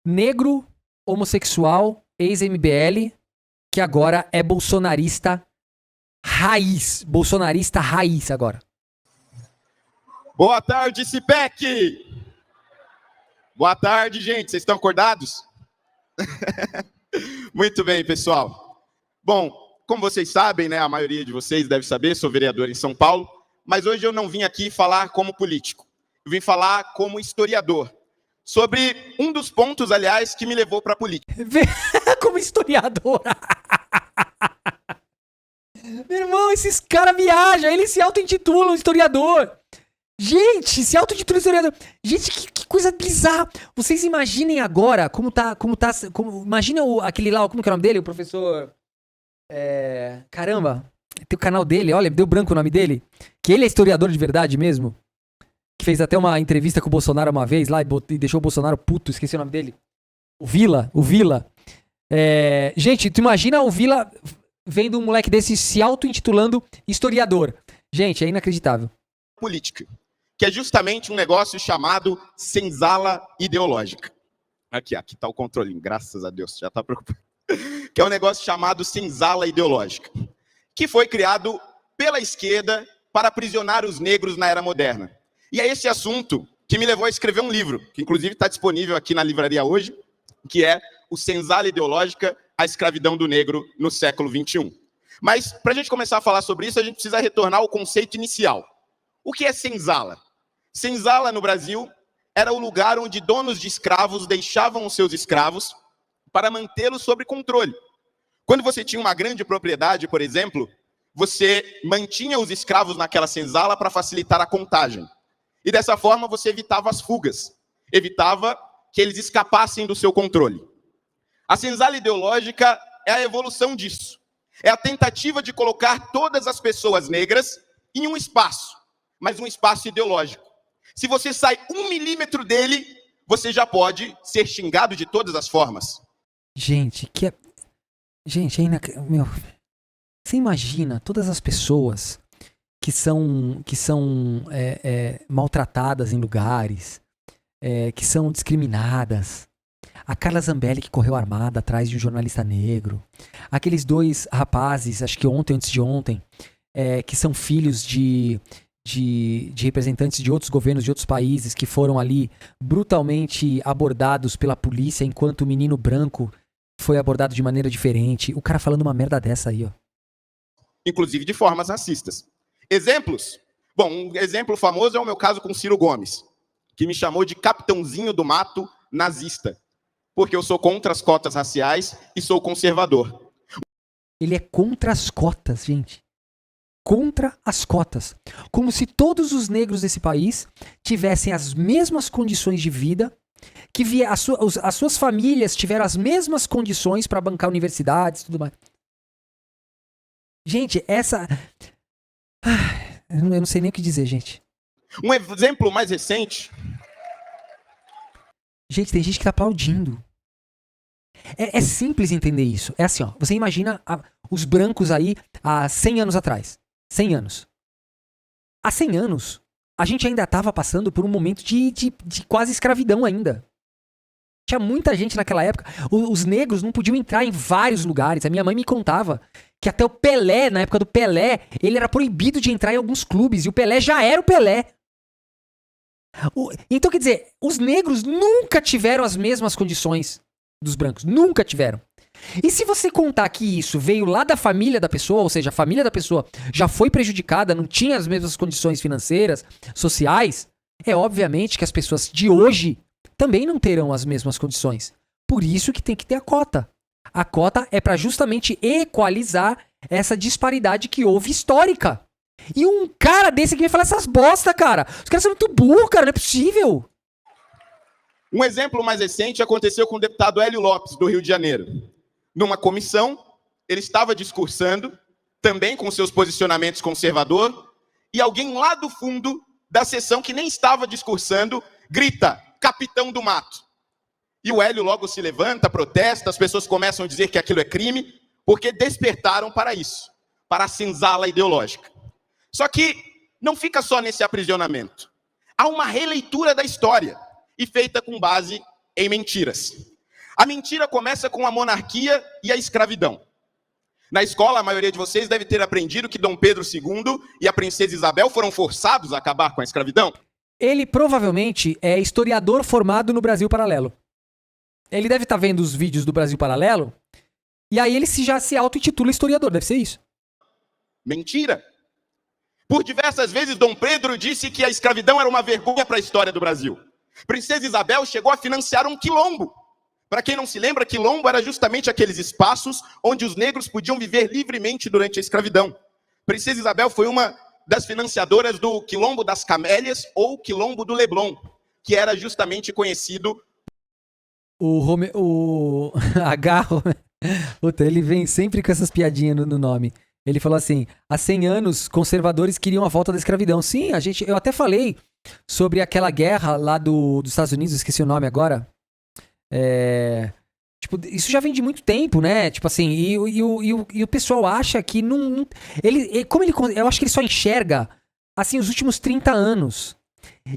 negro, homossexual, ex-MBL, que agora é bolsonarista raiz. Bolsonarista raiz agora. Boa tarde, CIPEC! Boa tarde, gente. Vocês estão acordados? Muito bem, pessoal. Bom, como vocês sabem, né, a maioria de vocês deve saber, sou vereador em São Paulo, mas hoje eu não vim aqui falar como político. Eu vim falar como historiador. Sobre um dos pontos, aliás, que me levou para a política. Como historiador. Meu irmão, esses caras viajam, eles se auto-intitulam historiador. Gente, se auto-intitulam historiador. Gente, que coisa bizarra. Vocês imaginem agora imagina aquele lá, como que é o nome dele? O professor... Caramba, tem o canal dele, olha, deu branco o nome dele. Que ele é historiador de verdade mesmo. Que fez até uma entrevista com o Bolsonaro uma vez lá e deixou o Bolsonaro puto, esqueci o nome dele. O Vila. Gente, tu imagina o Vila vendo um moleque desse se auto-intitulando historiador. Gente, é inacreditável. Política, que é justamente um negócio chamado senzala ideológica. Aqui tá o controlinho, graças a Deus, já tá preocupado. Que é um negócio chamado senzala ideológica, que foi criado pela esquerda para aprisionar os negros na era moderna. E é esse assunto que me levou a escrever um livro, que inclusive está disponível aqui na livraria hoje, que é o Senzala Ideológica, a escravidão do negro no século XXI. Mas, para a gente começar a falar sobre isso, a gente precisa retornar ao conceito inicial. O que é senzala? Senzala, no Brasil, era o lugar onde donos de escravos deixavam os seus escravos para mantê-los sob controle. Quando você tinha uma grande propriedade, por exemplo, você mantinha os escravos naquela senzala para facilitar a contagem. E dessa forma você evitava as fugas, evitava que eles escapassem do seu controle. A senzala ideológica é a evolução disso. É a tentativa de colocar todas as pessoas negras em um espaço, mas um espaço ideológico. Se você sai 1 milímetro dele, você já pode ser xingado de todas as formas. Gente, meu, você imagina todas as pessoas que são maltratadas em lugares, que são discriminadas. A Carla Zambelli que correu armada atrás de um jornalista negro. Aqueles 2 rapazes, acho que ontem ou antes de ontem, que são filhos de representantes de outros governos de outros países que foram ali brutalmente abordados pela polícia enquanto o menino branco foi abordado de maneira diferente. O cara falando uma merda dessa aí, ó. Inclusive de formas racistas. Exemplos? Bom, um exemplo famoso é o meu caso com Ciro Gomes, que me chamou de capitãozinho do mato nazista, porque eu sou contra as cotas raciais e sou conservador. Ele é contra as cotas, gente. Contra as cotas. Como se todos os negros desse país tivessem as mesmas condições de vida, que as suas famílias tiveram as mesmas condições para bancar universidades e tudo mais. Gente, eu não sei nem o que dizer, gente. Um exemplo mais recente... Gente, tem gente que tá aplaudindo. É simples entender isso. É assim, ó. Você imagina os brancos aí há 100 anos atrás. 100 anos. Há 100 anos, a gente ainda tava passando por um momento de quase escravidão ainda. Tinha muita gente naquela época. Os negros não podiam entrar em vários lugares. A minha mãe me contava que até o Pelé, na época do Pelé, ele era proibido de entrar em alguns clubes. E o Pelé já era o Pelé. Então, quer dizer, os negros nunca tiveram as mesmas condições dos brancos. Nunca tiveram. E se você contar que isso veio lá da família da pessoa, ou seja, a família da pessoa já foi prejudicada, não tinha as mesmas condições financeiras, sociais, é obviamente que as pessoas de hoje também não terão as mesmas condições. Por isso que tem que ter a cota. A cota é para justamente equalizar essa disparidade que houve histórica. E um cara desse aqui vai falar essas bosta, cara. Os caras são muito burros, cara. Não é possível. Um exemplo mais recente aconteceu com o deputado Hélio Lopes, do Rio de Janeiro. Numa comissão, ele estava discursando, também com seus posicionamentos conservadores, e alguém lá do fundo da sessão, que nem estava discursando, grita, capitão do mato. E o Hélio logo se levanta, protesta, as pessoas começam a dizer que aquilo é crime, porque despertaram para isso, para a senzala ideológica. Só que não fica só nesse aprisionamento. Há uma releitura da história, e feita com base em mentiras. A mentira começa com a monarquia e a escravidão. Na escola, a maioria de vocês deve ter aprendido que Dom Pedro II e a princesa Isabel foram forçados a acabar com a escravidão. Ele provavelmente é historiador formado no Brasil Paralelo. Ele deve estar vendo os vídeos do Brasil Paralelo, e aí ele já se auto-intitula historiador, deve ser isso. Mentira. Por diversas vezes, Dom Pedro disse que a escravidão era uma vergonha para a história do Brasil. Princesa Isabel chegou a financiar um quilombo. Para quem não se lembra, quilombo era justamente aqueles espaços onde os negros podiam viver livremente durante a escravidão. Princesa Isabel foi uma das financiadoras do Quilombo das Camélias ou Quilombo do Leblon, que era justamente conhecido... O Agarro, ele vem sempre com essas piadinhas no nome. Ele falou assim, há 100 anos, conservadores queriam a volta da escravidão. Sim, eu até falei sobre aquela guerra lá dos Estados Unidos, esqueci o nome agora. Tipo, isso já vem de muito tempo, né? Tipo assim, e o pessoal acha que não... eu acho que ele só enxerga, assim, os últimos 30 anos.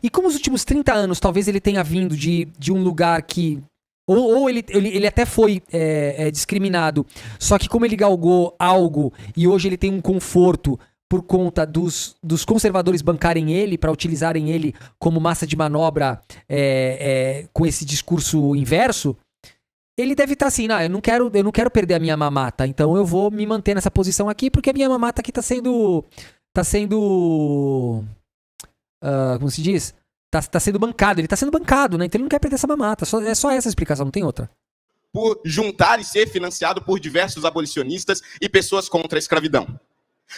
E como os últimos 30 anos, talvez ele tenha vindo de um lugar que... Ou ele até foi discriminado, só que como ele galgou algo e hoje ele tem um conforto por conta dos conservadores bancarem ele, para utilizarem ele como massa de manobra com esse discurso inverso, ele deve estar assim, eu não quero perder a minha mamata, então eu vou me manter nessa posição aqui, porque a minha mamata aqui tá sendo como se diz? Tá sendo bancado, ele tá sendo bancado, né? Então ele não quer perder essa mamata. É só essa a explicação, não tem outra. Por juntar e ser financiado por diversos abolicionistas e pessoas contra a escravidão.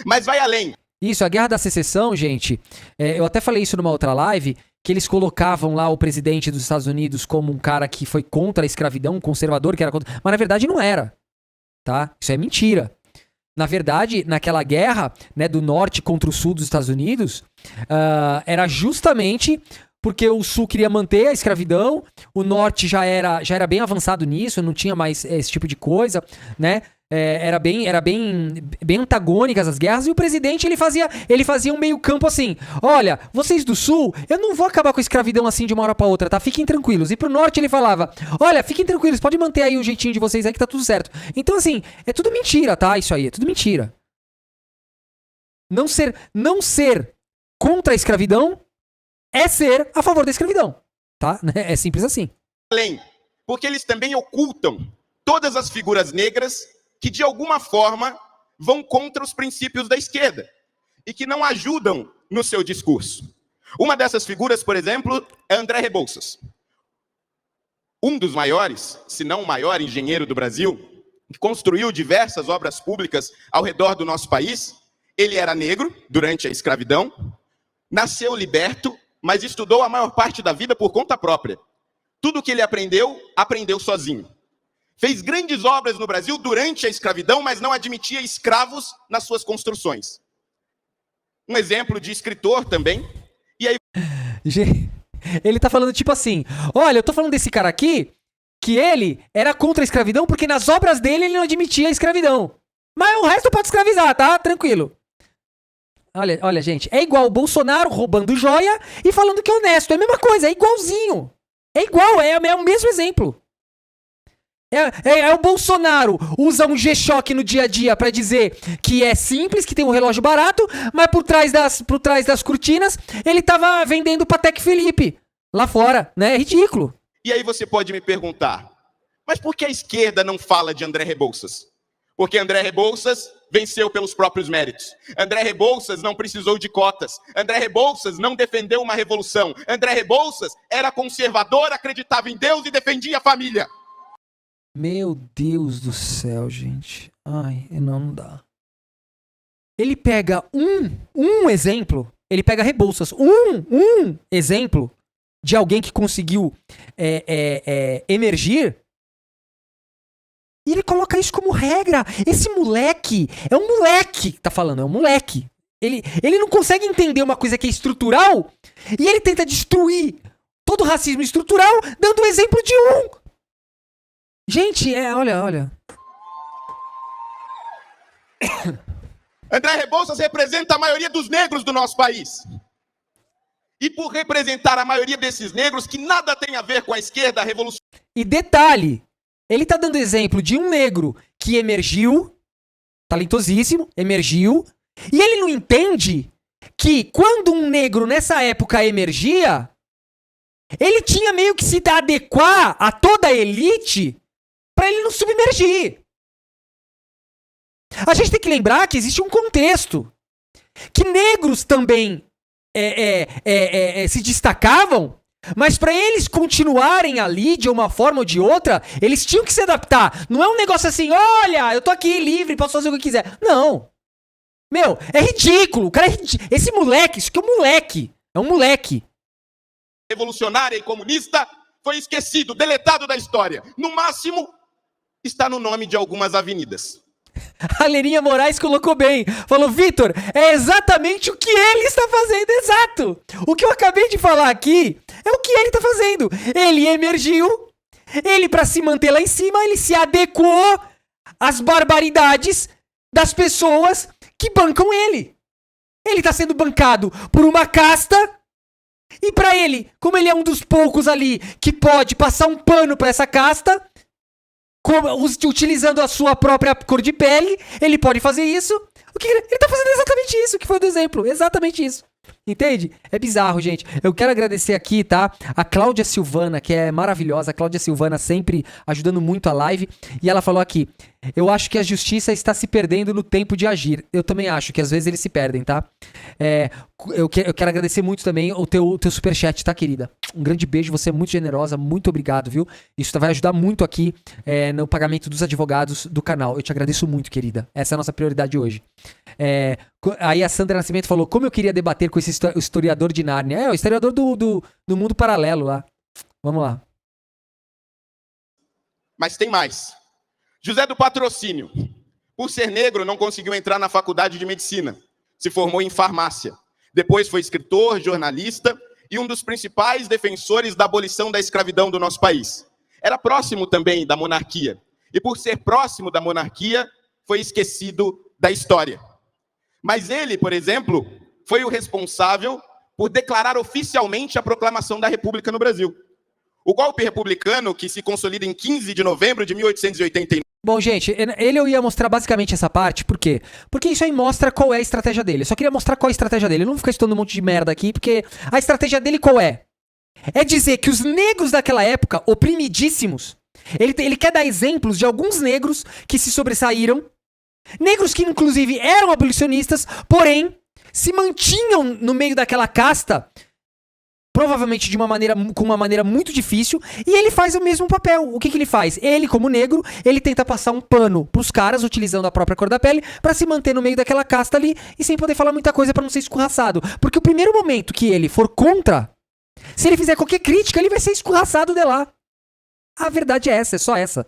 Mas vai além. Isso, a Guerra da Secessão, gente, eu até falei isso numa outra live, que eles colocavam lá o presidente dos Estados Unidos como um cara que foi contra a escravidão, um conservador que era contra... Mas na verdade não era, tá? Isso é mentira. Na verdade, naquela guerra, né, do norte contra o sul dos Estados Unidos, era justamente porque o sul queria manter a escravidão, o norte já era bem avançado nisso, não tinha mais esse tipo de coisa, né? Era bem antagônicas as guerras, e o presidente ele fazia um meio campo assim, olha, vocês do sul, eu não vou acabar com a escravidão assim de uma hora pra outra, tá? Fiquem tranquilos. E pro norte ele falava, olha, fiquem tranquilos, pode manter aí o jeitinho de vocês aí que tá tudo certo. Então assim, é tudo mentira, tá? Isso aí, é tudo mentira. Não ser contra a escravidão é ser a favor da escravidão, tá? É simples assim. Além, porque eles também ocultam todas as figuras negras que de alguma forma vão contra os princípios da esquerda e que não ajudam no seu discurso. Uma dessas figuras, por exemplo, é André Rebouças. Um dos maiores, se não o maior engenheiro do Brasil, que construiu diversas obras públicas ao redor do nosso país. Ele era negro durante a escravidão, nasceu liberto, mas estudou a maior parte da vida por conta própria. Tudo que ele aprendeu sozinho. Fez grandes obras no Brasil durante a escravidão, mas não admitia escravos nas suas construções. Um exemplo de escritor também. E aí... Ele tá falando tipo assim, olha, eu tô falando desse cara aqui, que ele era contra a escravidão porque nas obras dele ele não admitia a escravidão. Mas o resto pode escravizar, tá? Tranquilo. Olha, gente, é igual o Bolsonaro roubando joia e falando que é honesto. É a mesma coisa, é igualzinho. É igual, é o mesmo exemplo. O Bolsonaro usa um G-Shock no dia a dia pra dizer que é simples, que tem um relógio barato, mas por trás das cortinas ele tava vendendo Patek Philippe lá fora, né? É ridículo. E aí você pode me perguntar, mas por que a esquerda não fala de André Rebouças? Porque André Rebouças venceu pelos próprios méritos. André Rebouças não precisou de cotas. André Rebouças não defendeu uma revolução. André Rebouças era conservador, acreditava em Deus e defendia a família. Meu Deus do céu, gente. Ai, não dá. Ele pega um exemplo, ele pega Rebouças, um exemplo de alguém que conseguiu emergir, e ele coloca isso como regra. Esse moleque, é um moleque que tá falando, é um moleque. Ele não consegue entender uma coisa que é estrutural, e ele tenta destruir todo o racismo estrutural, dando o exemplo de um. Gente, olha. André Rebouças representa a maioria dos negros do nosso país. E por representar a maioria desses negros que nada tem a ver com a esquerda, a revolução... E detalhe, Ele tá dando exemplo de um negro que emergiu, talentosíssimo, emergiu, e ele não entende que quando um negro nessa época emergia, ele tinha meio que se adequar a toda a elite para ele não submergir. A gente tem que lembrar que existe um contexto, que negros também se destacavam, mas para eles continuarem ali de uma forma ou de outra, eles tinham que se adaptar. Não é um negócio assim, olha, eu tô aqui livre, posso fazer o que eu quiser. Não. Meu, é ridículo. O cara esse moleque, isso aqui é um moleque. É um moleque. Revolucionária e comunista foi esquecido, deletado da história. No máximo, está no nome de algumas avenidas. A Lerinha Moraes colocou bem. Falou, Vitor, é exatamente o que ele está fazendo. Exato. O que eu acabei de falar aqui é o que ele está fazendo. Ele emergiu. Ele, para se manter lá em cima, ele se adequou às barbaridades das pessoas que bancam ele. Ele está sendo bancado por uma casta. E para ele, como ele é um dos poucos ali que pode passar um pano para essa casta, utilizando a sua própria cor de pele, ele pode fazer isso. Ele tá fazendo exatamente isso, que foi do exemplo. Exatamente isso. Entende? É bizarro, gente. Eu quero agradecer aqui, tá? A Cláudia Silvana, que é maravilhosa. A Cláudia Silvana sempre ajudando muito a live. E ela falou aqui, eu acho que a justiça está se perdendo no tempo de agir. Eu também acho que às vezes eles se perdem, tá? Eu quero agradecer muito também o teu superchat, tá, querida? Um grande beijo, você é muito generosa, muito obrigado, viu? Isso vai ajudar muito aqui no pagamento dos advogados do canal. Eu te agradeço muito, querida. Essa é a nossa prioridade hoje. Aí a Sandra Nascimento falou, como eu queria debater com esse historiador de Nárnia. O historiador do mundo paralelo lá. Vamos lá. Mas tem mais. José do Patrocínio, por ser negro, não conseguiu entrar na faculdade de medicina. Se formou em farmácia. Depois foi escritor, jornalista e um dos principais defensores da abolição da escravidão do nosso país. Era próximo também da monarquia. E por ser próximo da monarquia, foi esquecido da história. Mas ele, por exemplo, foi o responsável por declarar oficialmente a proclamação da República no Brasil. O golpe republicano, que se consolida em 15 de novembro de 1889... Bom, gente, eu ia mostrar basicamente essa parte, por quê? Porque isso aí mostra qual é a estratégia dele. Eu só queria mostrar qual é a estratégia dele. Eu não vou ficar estudando um monte de merda aqui, porque a estratégia dele qual é? É dizer que os negros daquela época, oprimidíssimos, ele quer dar exemplos de alguns negros que se sobressaíram, negros que inclusive eram abolicionistas, porém se mantinham no meio daquela casta, provavelmente com uma maneira muito difícil, e ele faz o mesmo papel. O que ele faz? Ele, como negro, ele tenta passar um pano pros caras, utilizando a própria cor da pele, pra se manter no meio daquela casta ali, e sem poder falar muita coisa pra não ser escorraçado. Porque o primeiro momento que ele for contra, se ele fizer qualquer crítica, ele vai ser escorraçado de lá. A verdade é essa, é só essa.